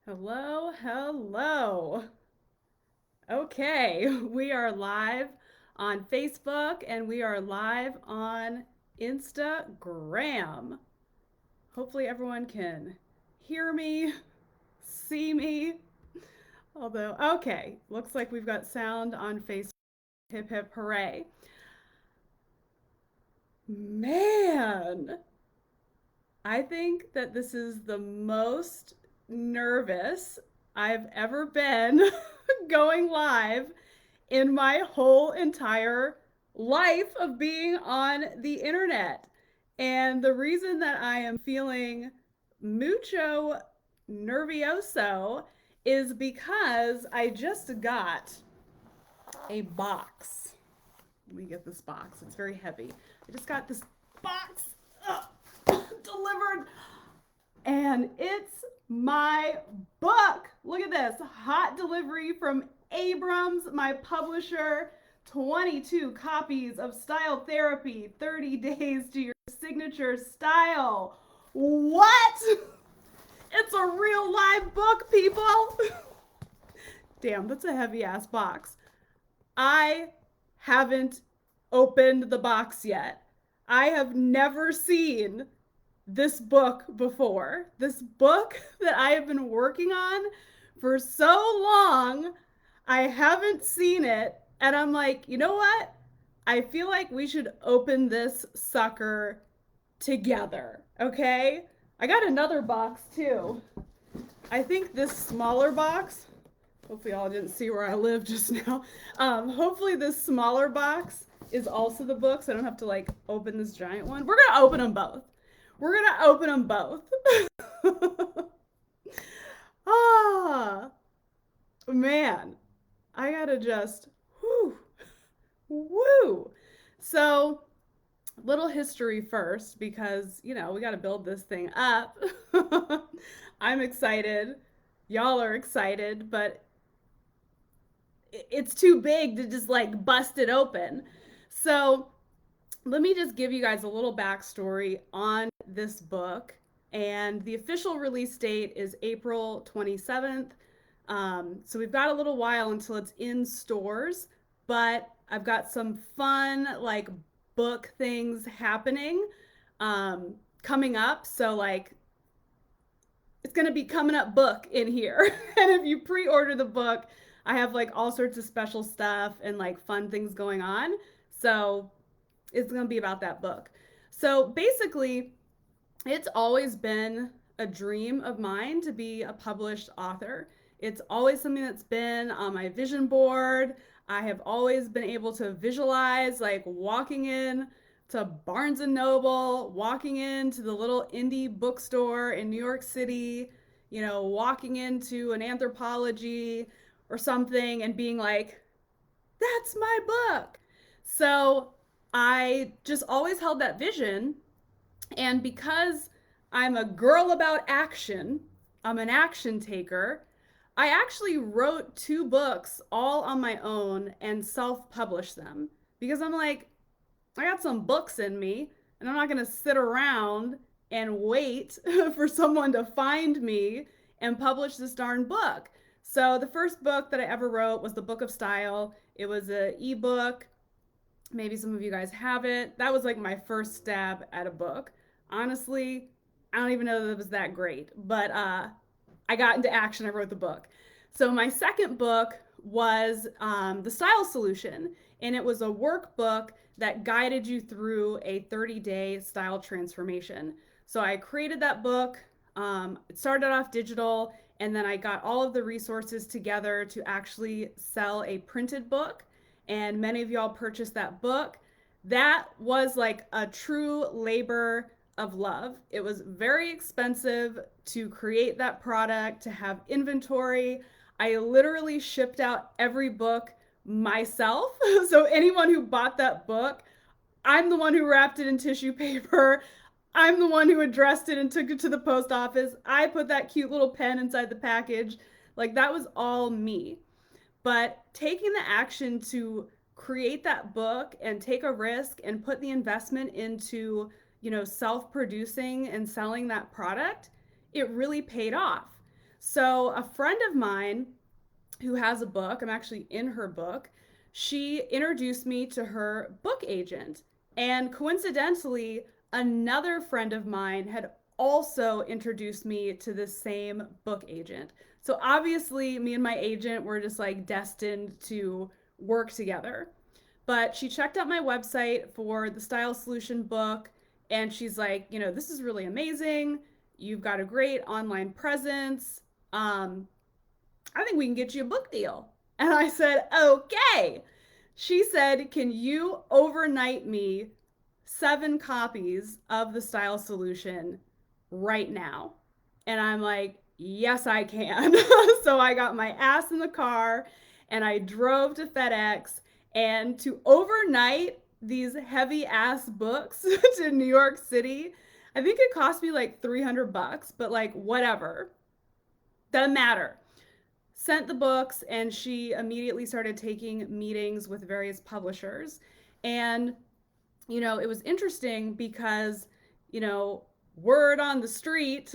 Hello, hello. Okay, we are live on Facebook and we are live on Instagram. Hopefully, everyone can hear me, see me. Although, okay, looks like we've got sound on Facebook. Hip hip hooray. Man, I think that this is the most nervous I've ever been going live in my whole entire life of being on the internet. And the reason that I am feeling mucho nervioso is because I just got a box. Let me get this box. It's very heavy. I just got this box delivered, and it's my book. Look at this hot delivery from Abrams, my publisher. 22 copies of Style Therapy, 30 days to your signature style. What? It's a real live book, people. Damn, that's a heavy ass box. I haven't opened the box yet. I have never seen this book before. This book that I have been working on for so long, I haven't seen it. And I'm like, you know what? I feel like we should open this sucker together. Okay? I got another box too. I think this smaller box, hopefully y'all didn't see where I live just now. Hopefully this smaller box is also the book, so I don't have to like open this giant one. We're gonna open them both. We're gonna open them both. Ah, man, I gotta just whoo, woo. So, little history first because we got to build this thing up. I'm excited. Y'all are excited, but it's too big to just like bust it open. So, let me just give you guys a little backstory on this book. And the official release date is April 27th. So we've got a little while until it's in stores, but I've got some fun, like, book things happening coming up. So, like, it's going to be coming up book in here. And if you pre order the book, I have like all sorts of special stuff and like fun things going on. So, it's going to be about that book. So basically, it's always been a dream of mine to be a published author. It's always something that's been on my vision board. I have always been able to visualize like walking in to Barnes and Noble, walking into the little indie bookstore in New York City, walking into an anthropology or something and being like, that's my book. So I just always held that vision. And because I'm a girl about action, I'm an action taker, I actually wrote two books all on my own and self published them because I'm like, I got some books in me and I'm not going to sit around and wait for someone to find me and publish this darn book. So the first book that I ever wrote was the Book of Style. It was an ebook. Maybe some of you guys have it. That was like my first stab at a book. Honestly, I don't even know that it was that great, but I got into action. I wrote the book. So my second book was The Style Solution, and it was a workbook that guided you through a 30-day style transformation. So I created that book. It started off digital, and then I got all of the resources together to actually sell a printed book. And many of y'all purchased that book. That was like a true labor of love. It was very expensive to create that product, to have inventory. I literally shipped out every book myself. So anyone who bought that book, I'm the one who wrapped it in tissue paper. I'm the one who addressed it and took it to the post office. I put that cute little pen inside the package. Like that was all me. But taking the action to create that book and take a risk and put the investment into, self producing and selling that product, it really paid off. So a friend of mine who has a book, I'm actually in her book, she introduced me to her book agent. And coincidentally, another friend of mine had also introduced me to the same book agent. So obviously, me and my agent were just like destined to work together. But she checked out my website for the Style Solution book, and she's like, this is really amazing. You've got a great online presence. I think we can get you a book deal. And I said, okay. She said, can you overnight me 7 copies of the Style Solution right now? And I'm like, yes, I can. So I got my ass in the car and I drove to FedEx, and to overnight these heavy ass books to New York City, I think it cost me like $300, but like whatever. Doesn't matter. Sent the books, and she immediately started taking meetings with various publishers. And it was interesting because word on the street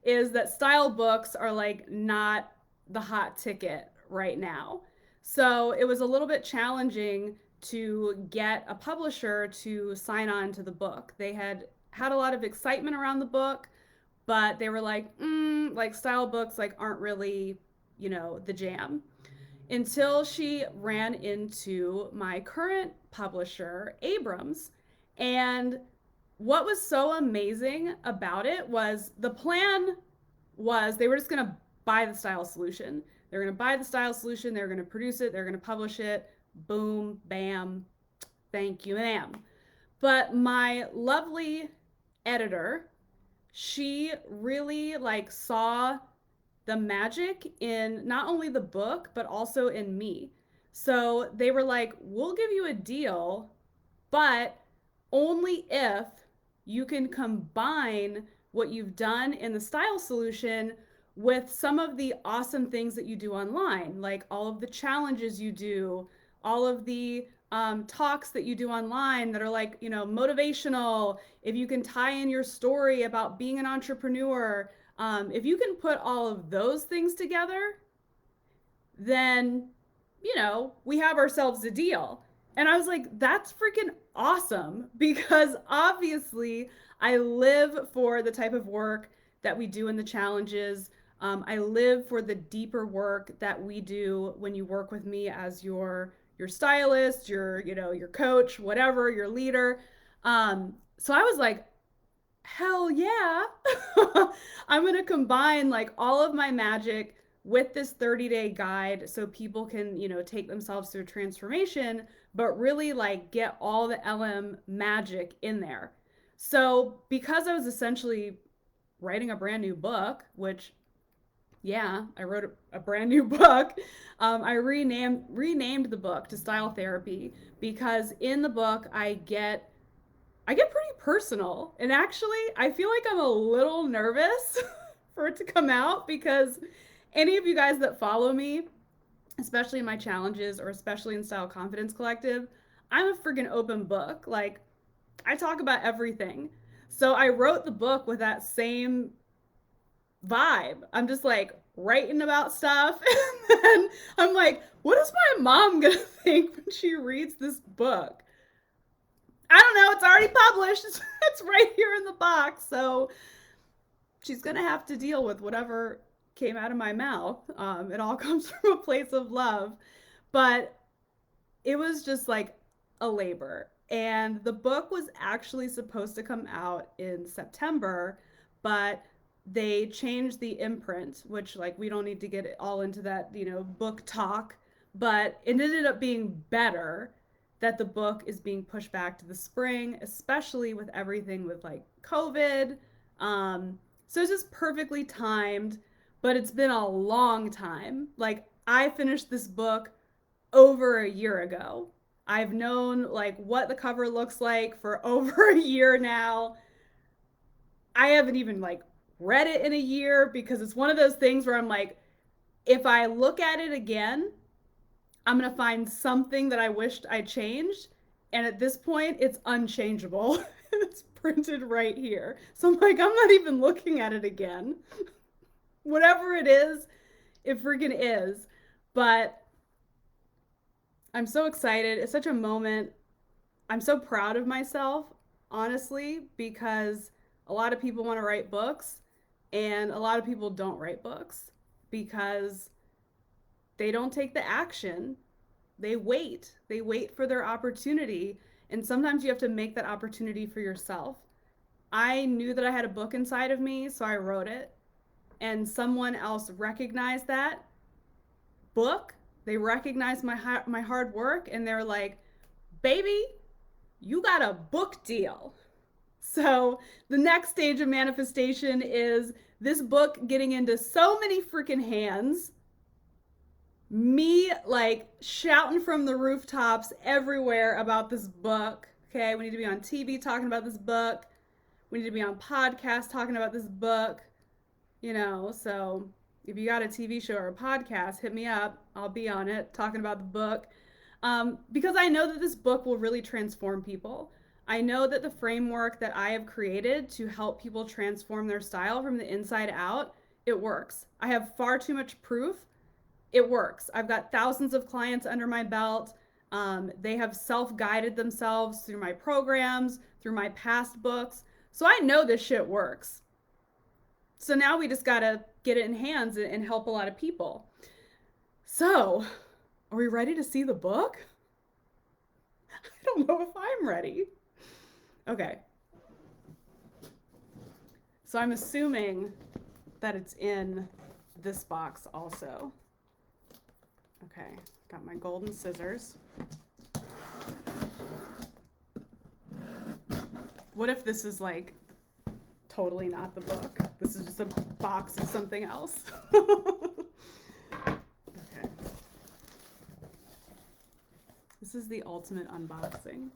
is that style books are like not the hot ticket right now. So it was a little bit challenging to get a publisher to sign on to the book. They had a lot of excitement around the book, but they were like style books like aren't really the jam, until she ran into my current publisher, Abrams. And what was so amazing about it was the plan was they were just going to buy the Style Solution. They're going to buy the Style Solution, they're going to produce it, they're going to publish it. Boom, bam, thank you, ma'am. But my lovely editor, she really like saw the magic in not only the book, but also in me. So they were like, we'll give you a deal, but only if you can combine what you've done in the Style Solution with some of the awesome things that you do online, like all of the challenges you do, all of the talks that you do online that are like, motivational. If you can tie in your story about being an entrepreneur, if you can put all of those things together, then, we have ourselves a deal. And I was like, that's freaking awesome, because obviously I live for the type of work that we do in the challenges. I live for the deeper work that we do when you work with me as your stylist, your coach, whatever, your leader. So I was like, hell yeah. I'm going to combine like all of my magic with this 30-day guide so people can, take themselves through transformation, but really like get all the LM magic in there. So because I was essentially writing a brand new book, which yeah, I wrote a brand new book. I renamed the book to Style Therapy, because in the book I get pretty personal. And actually, I feel like I'm a little nervous for it to come out, because any of you guys that follow me, especially in my challenges or especially in Style Confidence Collective, I'm a freaking open book. Like, I talk about everything. So I wrote the book with that same vibe. I'm just like writing about stuff. And then I'm like, what is my mom gonna think when she reads this book? I don't know. It's already published. It's right here in the box. So she's going to have to deal with whatever came out of my mouth. It all comes from a place of love. But it was just like a labor. And the book was actually supposed to come out in September, but they changed the imprint, which like we don't need to get all into that, book talk, but it ended up being better that the book is being pushed back to the spring, especially with everything with like COVID. So it's just perfectly timed, but it's been a long time. Like, I finished this book over a year ago. I've known like what the cover looks like for over a year now. I haven't even like read it in a year, because it's one of those things where I'm like, if I look at it again, I'm going to find something that I wished I changed. And at this point, it's unchangeable. It's printed right here. So I'm like, I'm not even looking at it again. Whatever it freaking is. But I'm so excited. It's such a moment. I'm so proud of myself, honestly, because a lot of people want to write books and a lot of people don't write books because they don't take the action. They wait. They wait for their opportunity. And sometimes you have to make that opportunity for yourself. I knew that I had a book inside of me, so I wrote it. And someone else recognized that book. They recognized my hard work and they're like, "Baby, you got a book deal." So, the next stage of manifestation is this book getting into so many freaking hands, me like shouting from the rooftops everywhere about this book. Okay, we need to be on TV talking about this book. We need to be on podcasts talking about this book. So if you got a TV show or a podcast, hit me up. I'll be on it talking about the book. Because I know that this book will really transform people. I know that the framework that I have created to help people transform their style from the inside out, it works. I have far too much proof. It works. I've got thousands of clients under my belt. They have self-guided themselves through my programs, through my past books. So I know this shit works. So now we just gotta get it in hands and help a lot of people. So, are we ready to see the book? I don't know if I'm ready. Okay. So I'm assuming that it's in this box also. Okay, got my golden scissors. What if this is like totally not the book? This is just a box of something else. Okay. This is the ultimate unboxing.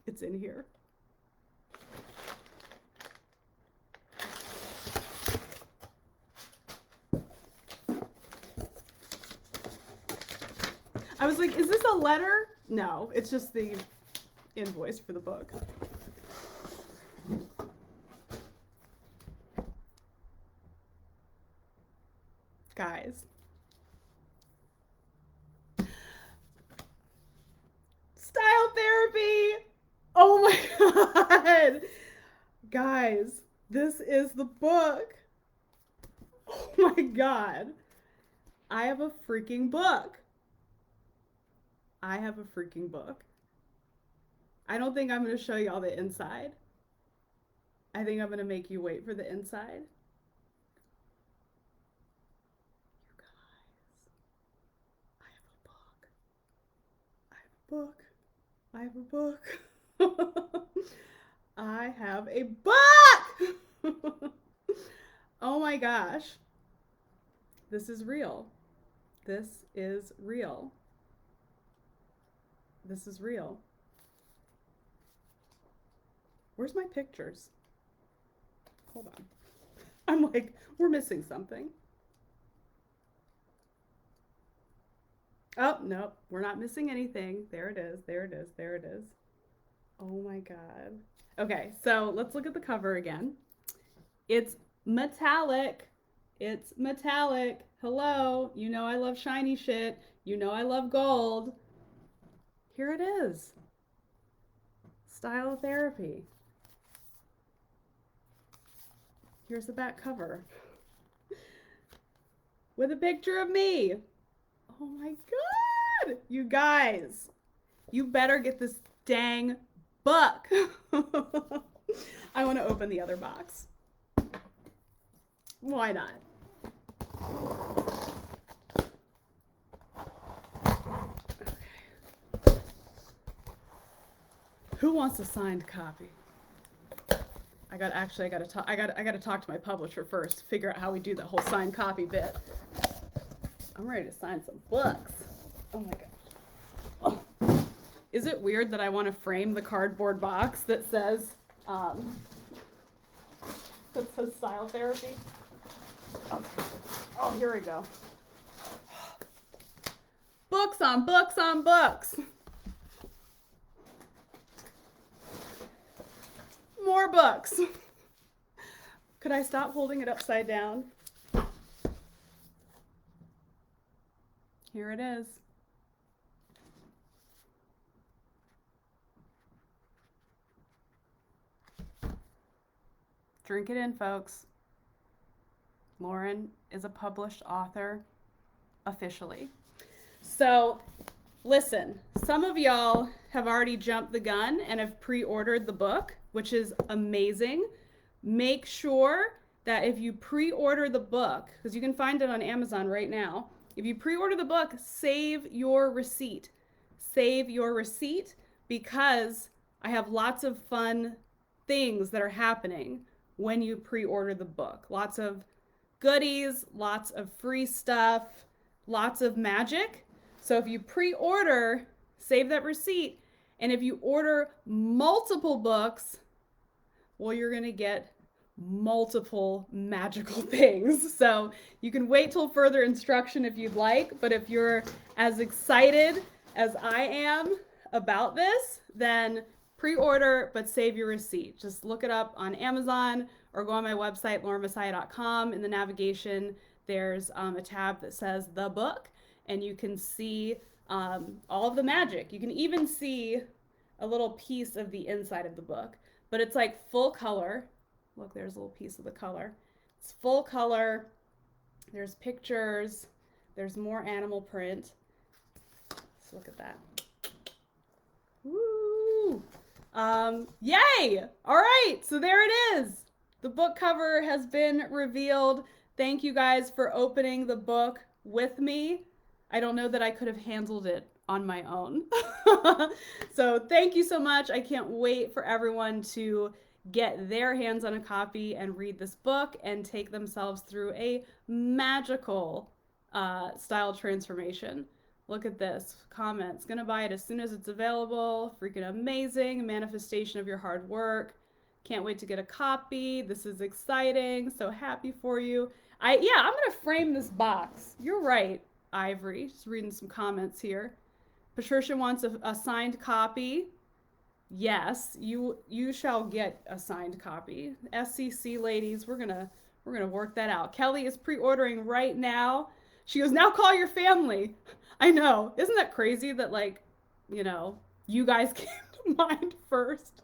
It's in here. I was like, is this a letter? No, it's just the invoice for the book. Guys. Style therapy! Oh my god! Guys, this is the book. Oh my god. I have a freaking book. I have a freaking book. I don't think I'm going to show you all the inside. I think I'm going to make you wait for the inside. You guys, I have a book. I have a book. I have a book! Oh my gosh. This is real. This is real. This is real. Where's my pictures? Hold on. I'm like, we're missing something. Oh, nope, we're not missing anything. There it is, there it is, there it is. Oh my god. Okay, so let's look at the cover again. It's metallic. It's metallic. Hello, you know I love shiny shit. You know I love gold. Here it is. Style therapy. Here's the back cover with a picture of me. Oh my god! You guys, you better get this dang book. I want to open the other box. Why not? Okay. Who wants a signed copy? I gotta talk to my publisher first to figure out how we do the whole signed copy bit. I'm ready to sign some books. Oh my god. Oh. Is it weird that I want to frame the cardboard box that says style therapy? Oh, here we go. Books on books on books. More books. Could I stop holding it upside down? Here it is. Drink it in, folks. Lauren is a published author officially. So, listen, some of y'all have already jumped the gun and have pre-ordered the book, which is amazing. Make sure that if you pre-order the book, because you can find it on Amazon right now, if you pre-order the book, save your receipt. Save your receipt because I have lots of fun things that are happening when you pre-order the book. Lots of goodies, lots of free stuff, lots of magic. So if you pre-order, save that receipt. And if you order multiple books, well, you're going to get multiple magical things. So you can wait till further instruction if you'd like, but if you're as excited as I am about this, then pre-order, but save your receipt. Just look it up on Amazon or go on my website, laurenmessiah.com. In the navigation, there's a tab that says the book, and you can see all of the magic. You can even see a little piece of the inside of the book, but it's like full color. Look, there's a little piece of the color. It's full color. There's pictures. There's more animal print. Let's look at that. Woo! Yay! All right, so there it is. The book cover has been revealed. Thank you guys for opening the book with me. I don't know that I could have handled it on my own. So thank you so much. I can't wait for everyone to get their hands on a copy and read this book and take themselves through a magical style transformation. Look at this. Comments. Gonna buy it as soon as it's available. Freaking amazing. Manifestation of your hard work. Can't wait to get a copy. This is exciting. So happy for you. I'm gonna frame this box. You're right, Ivory. Just reading some comments here. Patricia wants a signed copy. Yes, you shall get a signed copy. SCC ladies, we're gonna work that out. Kelly is pre-ordering right now. She goes, now call your family. I know. Isn't that crazy that, like, you guys came to mind first?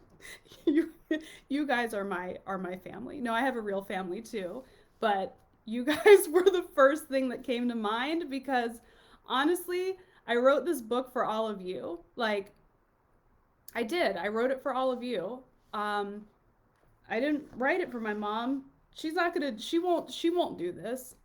You guys are my family. No, I have a real family too, but you guys were the first thing that came to mind because honestly, I wrote this book for all of you. Like, I did. I wrote it for all of you. I didn't write it for my mom. She won't do this.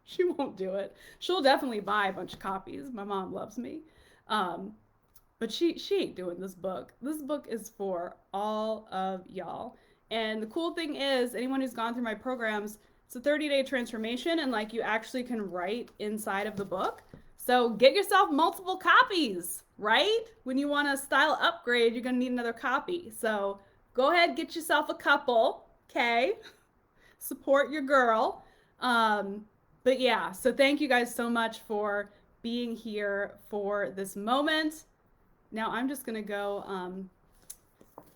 She won't do it. She'll definitely buy a bunch of copies. My mom loves me. But she ain't doing this book. This book is for all of y'all. And the cool thing is, anyone who's gone through my programs, it's a 30-day transformation, and like you actually can write inside of the book. So get yourself multiple copies, right? When you want a style upgrade, you're gonna need another copy. So go ahead, get yourself a couple, okay? Support your girl. But yeah, so thank you guys so much for being here for this moment. Now I'm just gonna go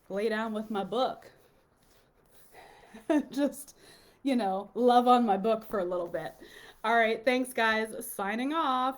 lay down with my book. Just, love on my book for a little bit. All right, thanks guys. Signing off.